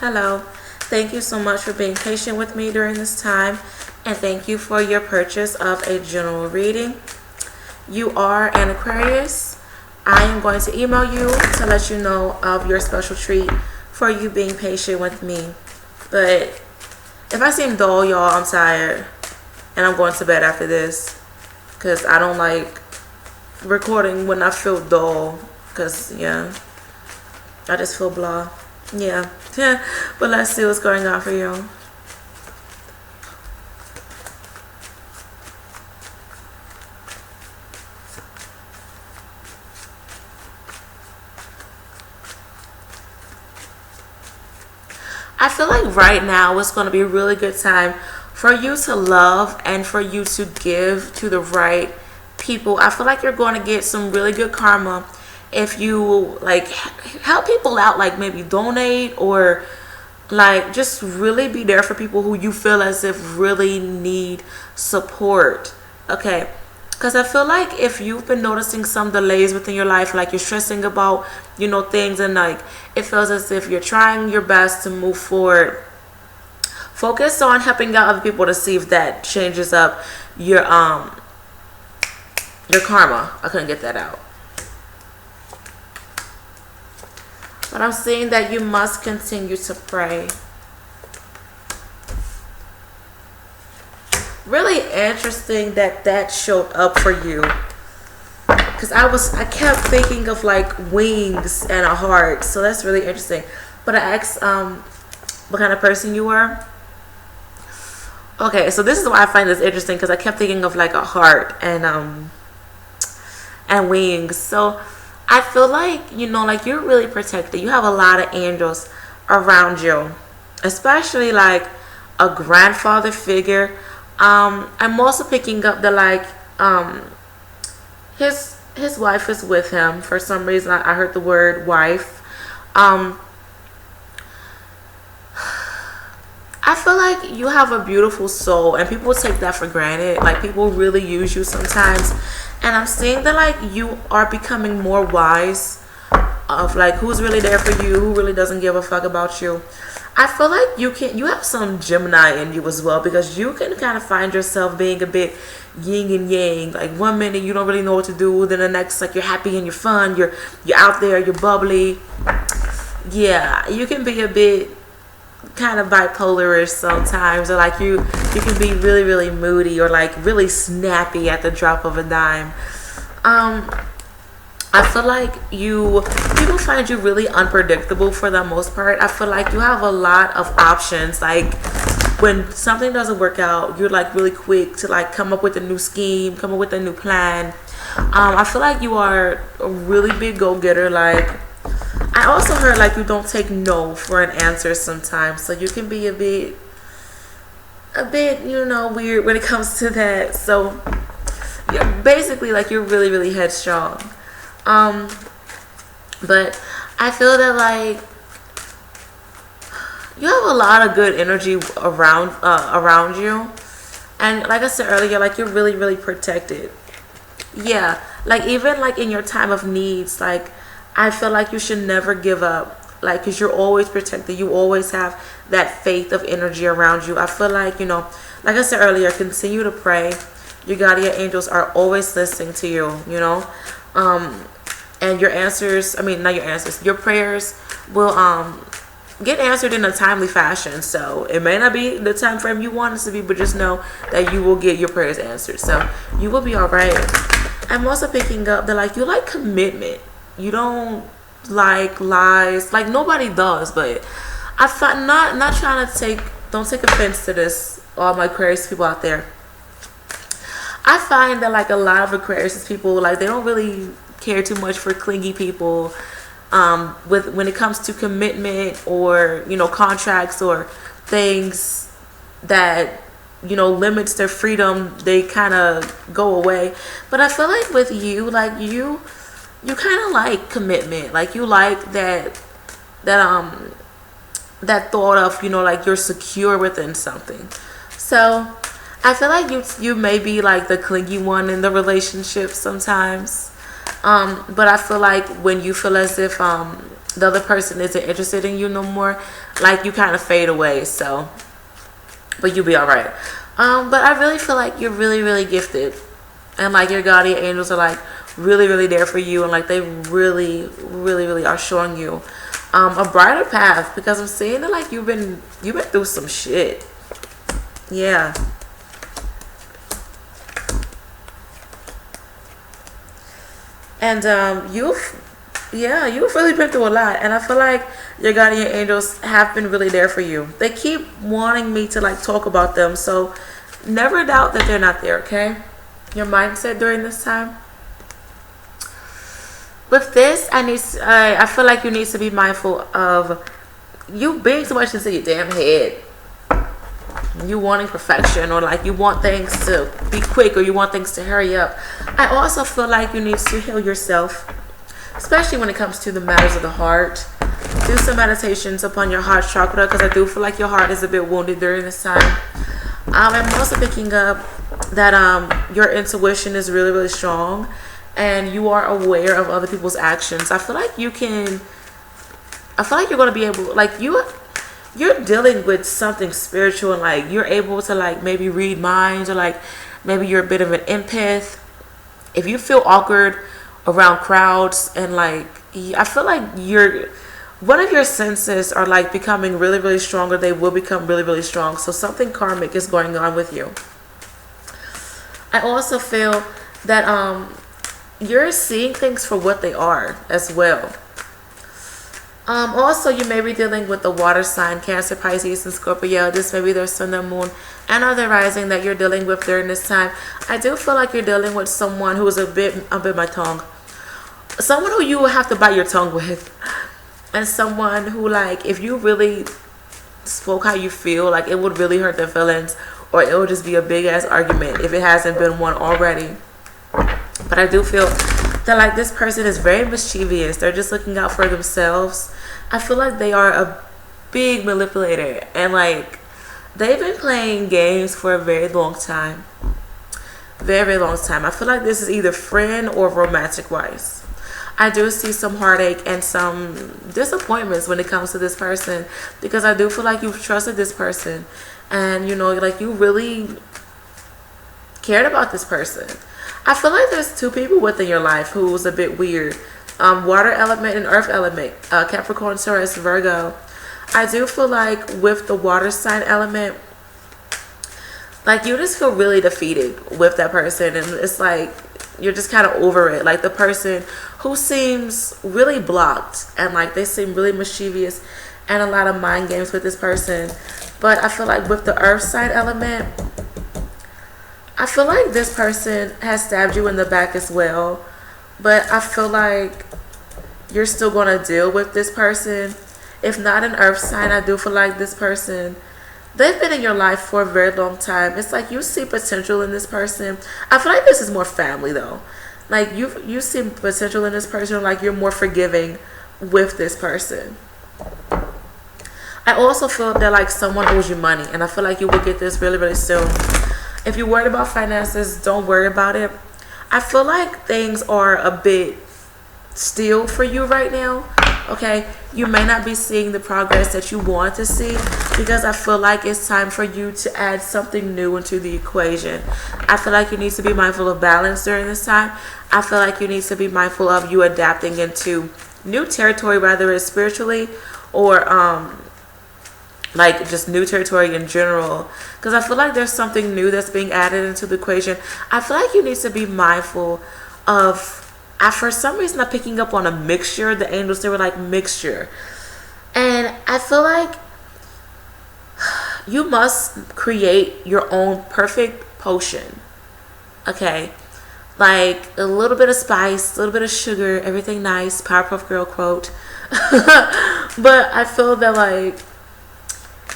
Hello. Thank you so much for being patient with me during this time, and thank you for your purchase of a general reading. You are an Aquarius. I am going to email you to let you know of your special treat for you being patient with me. But if I seem dull, y'all, I'm tired, and I'm going to bed after this because I don't like recording when I feel dull because, yeah, I just feel blah. Yeah. But let's see what's going on for you. I feel like right now it's going to be a really good time for you to love and for you to give to the right people. I feel like you're going to get some really good karma if you like help people out, like maybe donate or like just really be there for people who you feel as if really need support. Okay, because I feel like if you've been noticing some delays within your life, like you're stressing about things, and like it feels as if you're trying your best to move forward, focus on helping out other people to see if that changes up your karma. I couldn't get that out. But I'm seeing that you must continue to pray. Really interesting that showed up for you. Because I kept thinking of like wings and a heart. So that's really interesting. But I asked what kind of person you were. Okay, so this is why I find this interesting, because I kept thinking of like a heart and wings. So I feel like, like you're really protected. You have a lot of angels around you, especially like a grandfather figure. I'm also picking up that like his wife is with him. For some reason, I heard the word wife. I feel like you have a beautiful soul, and people take that for granted. Like people really use you sometimes. And I'm seeing that like you are becoming more wise of like who's really there for you, who really doesn't give a fuck about you. I feel like you have some Gemini in you as well, because you can kind of find yourself being a bit yin and yang. Like one minute you don't really know what to do, then the next like you're happy and you're fun, you're out there, you're bubbly. Yeah, you can be a bit kind of bipolar-ish sometimes, or like you can be really, really moody or like really snappy at the drop of a dime. I feel like people find you really unpredictable for the most part. I feel like you have a lot of options. Like when something doesn't work out, you're like really quick to like come up with a new scheme, come up with a new plan. I feel like you are a really big go-getter. Like I also heard like you don't take no for an answer sometimes, so you can be a bit weird when it comes to that. So yeah, basically like you're really, really headstrong. But I feel that like you have a lot of good energy around you, and like I said earlier, like you're really, really protected. Yeah, like even like in your time of needs, like I feel like you should never give up, like because you're always protected. You always have that faith of energy around you. I feel like like I said earlier, continue to pray. Your guardian angels are always listening to you. And your answers, not your answers, your prayers will get answered in a timely fashion. So it may not be the time frame you want it to be, but just know that you will get your prayers answered. So you will be all right. I'm also picking up that like you like commitment. You don't like lies. Like nobody does, but I thought not trying to don't take offense to this, all my Aquarius people out there. I find that like a lot of Aquarius people, like they don't really care too much for clingy people when it comes to commitment or contracts or things that limits their freedom. They kind of go away. But I feel like with you, like you kind of like commitment. Like you like that thought of like you're secure within something. So I feel like you may be like the clingy one in the relationship sometimes. But I feel like when you feel as if the other person isn't interested in you no more, like you kind of fade away. So, but you'll be all right. But I really feel like you're really, really gifted, and like your guardian angels are like really, really there for you, and like they really, really, really are showing you a brighter path, because I'm seeing that like you've been through some shit. Yeah. And you've really been through a lot, and I feel like your guardian angels have been really there for you. They keep wanting me to like talk about them, so never doubt that they're not there. Okay, your mindset during this time. With this, I feel like you need to be mindful of you being too much into your damn head. You wanting perfection, or like you want things to be quick, or you want things to hurry up. I also feel like you need to heal yourself, especially when it comes to the matters of the heart. Do some meditations upon your heart chakra, because I do feel like your heart is a bit wounded during this time. I'm also picking up that your intuition is really, really strong, and you are aware of other people's actions. I feel like you're going to be able, like you're dealing with something spiritual, and like you're able to like maybe read minds, or like maybe you're a bit of an empath. If you feel awkward around crowds, and like I feel like one of your senses are like becoming really, really stronger. They will become really, really strong. So something karmic is going on with you. I also feel that you're seeing things for what they are as well. Also, you may be dealing with the water sign, Cancer, Pisces, and Scorpio. This may be their sun, their moon, and other rising that you're dealing with during this time. I do feel like you're dealing with someone who is a bit my tongue. Someone who you will have to bite your tongue with. And someone who, like, if you really spoke how you feel, like, it would really hurt their feelings. Or it would just be a big-ass argument if it hasn't been one already. But I do feel that like this person is very mischievous. They're just looking out for themselves. I feel like they are a big manipulator, and like they've been playing games for a very long time. Very, very long time. I feel like this is either friend or romantic wise. I do see some heartache and some disappointments when it comes to this person, because I do feel like you've trusted this person, and you know, like you really cared about this person. I feel like there's two people within your life who's a bit weird. Water element and earth element. Capricorn, Taurus, Virgo. I do feel like with the water sign element, like you just feel really defeated with that person. And it's like you're just kind of over it. Like the person who seems really blocked, and like they seem really mischievous, and a lot of mind games with this person. But I feel like with the earth sign element, I feel like this person has stabbed you in the back as well, but I feel like you're still going to deal with this person. If not an earth sign, I do feel like this person, they've been in your life for a very long time. It's like you see potential in this person. I feel like this is more family though. Like you see potential in this person, like you're more forgiving with this person. I also feel that like someone owes you money, and I feel like you will get this really, really soon. If you're worried about finances, don't worry about it. I feel like things are a bit still for you right now. Okay, you may not be seeing the progress that you want to see, because I feel like it's time for you to add something new into the equation. I feel like you need to be mindful of balance during this time. I feel like you need to be mindful of you adapting into new territory, whether it's spiritually or like just new territory in general, because I feel like there's something new that's being added into the equation. I feel like you need to be mindful of, for some reason I'm picking up on a mixture. The angels, they were like mixture, and I feel like you must create your own perfect potion. Okay, like a little bit of spice, a little bit of sugar, everything nice, Powerpuff Girl quote. But I feel that like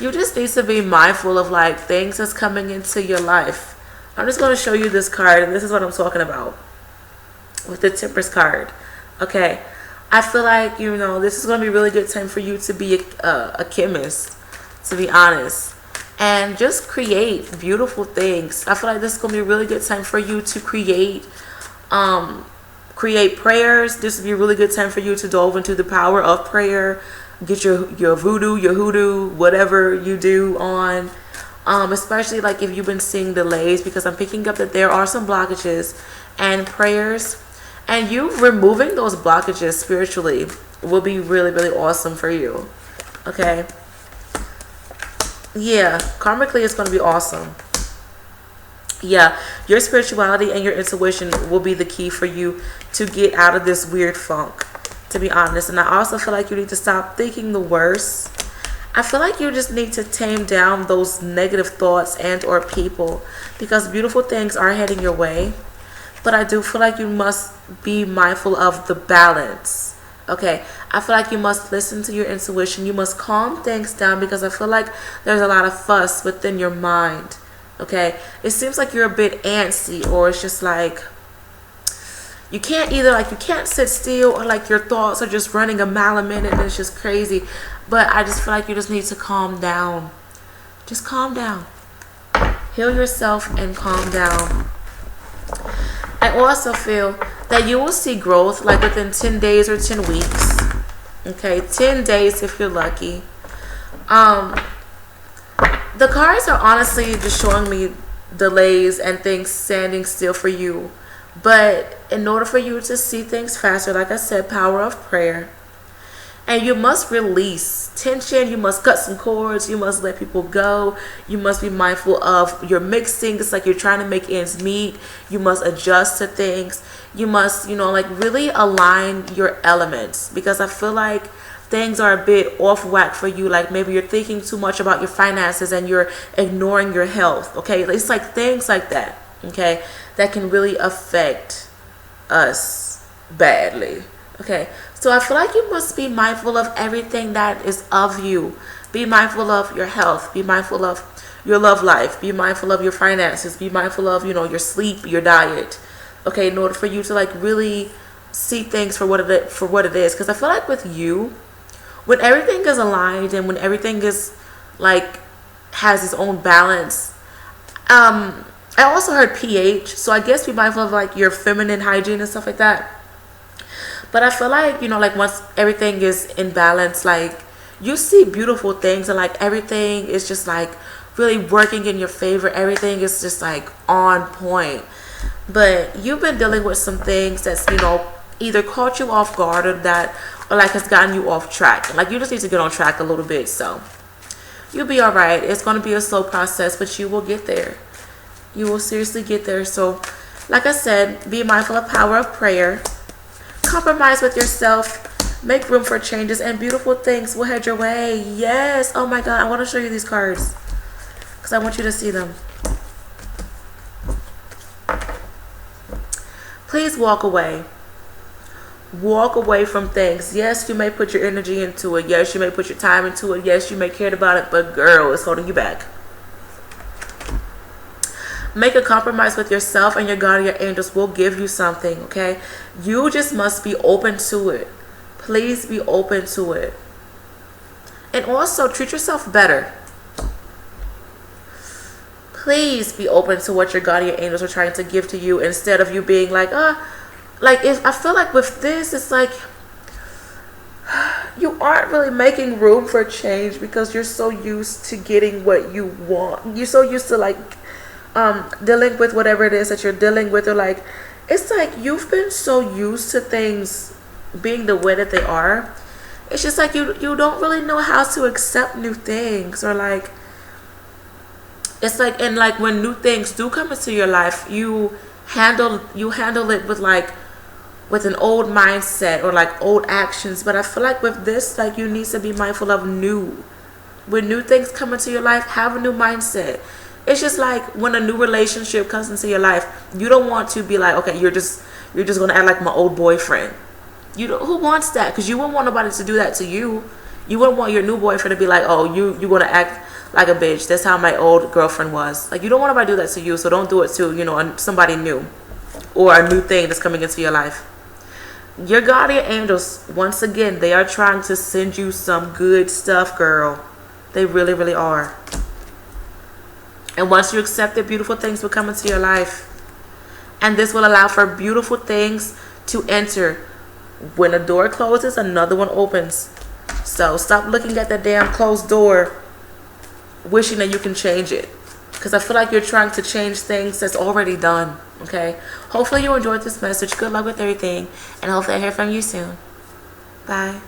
you just need to be mindful of like things that's coming into your life. I'm just going to show you this card, and this is what I'm talking about with the Temperance card. Okay, I feel like, you know, this is going to be a really good time for you to be a chemist, to be honest, and just create beautiful things. I feel like this is going to be a really good time for you to create create prayers. This would be a really good time for you to delve into the power of prayer. Get your voodoo, your hoodoo, whatever you do on. Especially like if you've been seeing delays, because I'm picking up that there are some blockages, and prayers and you removing those blockages spiritually will be really, really awesome for you. Okay. Yeah, karmically it's going to be awesome. Yeah, your spirituality and your intuition will be the key for you to get out of this weird funk, to be honest. And I also feel like you need to stop thinking the worst. I feel like you just need to tame down those negative thoughts and or people, because beautiful things are heading your way. But I do feel like you must be mindful of the balance. Okay, I feel like you must listen to your intuition. You must calm things down, because I feel like there's a lot of fuss within your mind. Okay, it seems like you're a bit antsy, or it's just like you can't sit still, or like your thoughts are just running a mile a minute and it's just crazy. But I just feel like you just need to calm down. Just calm down. Heal yourself and calm down. I also feel that you will see growth like within 10 days or 10 weeks. Okay, 10 days if you're lucky. The cards are honestly just showing me delays and things standing still for you. But in order for you to see things faster, like I said, power of prayer. And you must release tension. You must cut some cords. You must let people go. You must be mindful of your mixing. It's like you're trying to make ends meet. You must adjust to things. You must, like really align your elements, because I feel like things are a bit off whack for you. Like maybe you're thinking too much about your finances and you're ignoring your health. Okay, it's like things like that. Okay, that can really affect us badly. Okay, so I feel like you must be mindful of everything that is of you. Be mindful of your health. Be mindful of your love life. Be mindful of your finances. Be mindful of, your sleep, your diet. Okay, in order for you to like really see things for what it is. Because I feel like with you, when everything is aligned and when everything is like has its own balance, I also heard pH, so I guess be mindful of like your feminine hygiene and stuff like that. But I feel like, like once everything is in balance, like you see beautiful things, and like everything is just like really working in your favor. Everything is just like on point. But you've been dealing with some things that's, either caught you off guard, or like has gotten you off track. Like you just need to get on track a little bit. So you'll be all right. It's going to be a slow process, but you will get there. You will seriously get there. So like I said, be mindful of power of prayer. Compromise with yourself. Make room for changes, and beautiful things will head your way. Yes. Oh my God. I want to show you these cards because I want you to see them. Please walk away. Walk away from things. Yes, you may put your energy into it. Yes, you may put your time into it. Yes, you may care about it. But girl, it's holding you back. Make a compromise with yourself, and your guardian angels will give you something, okay? You just must be open to it. Please be open to it. And also, treat yourself better. Please be open to what your guardian angels are trying to give to you, instead of you being like, if I feel like with this, it's like you aren't really making room for change because you're so used to getting what you want. You're so used to like dealing with whatever it is that you're dealing with, or like it's like you've been so used to things being the way that they are. It's just like you don't really know how to accept new things, or like it's like, and like when new things do come into your life, you handle it with an old mindset or like old actions. But I feel like with this, like you need to be mindful of new. When new things come into your life, have a new mindset. It's just like when a new relationship comes into your life, you don't want to be like, okay, you're just gonna act like my old boyfriend. Who wants that? Because you wouldn't want nobody to do that to you. You wouldn't want your new boyfriend to be like, oh, you gonna act like a bitch. That's how my old girlfriend was. Like you don't want nobody to do that to you, so don't do it to somebody new or a new thing that's coming into your life. Your guardian angels, once again, they are trying to send you some good stuff, girl. They really, really are. And once you accept it, beautiful things will come into your life. And this will allow for beautiful things to enter. When a door closes, another one opens. So stop looking at that damn closed door wishing that you can change it, because I feel like you're trying to change things that's already done. Okay, hopefully you enjoyed this message. Good luck with everything, and hopefully I hear from you soon. Bye.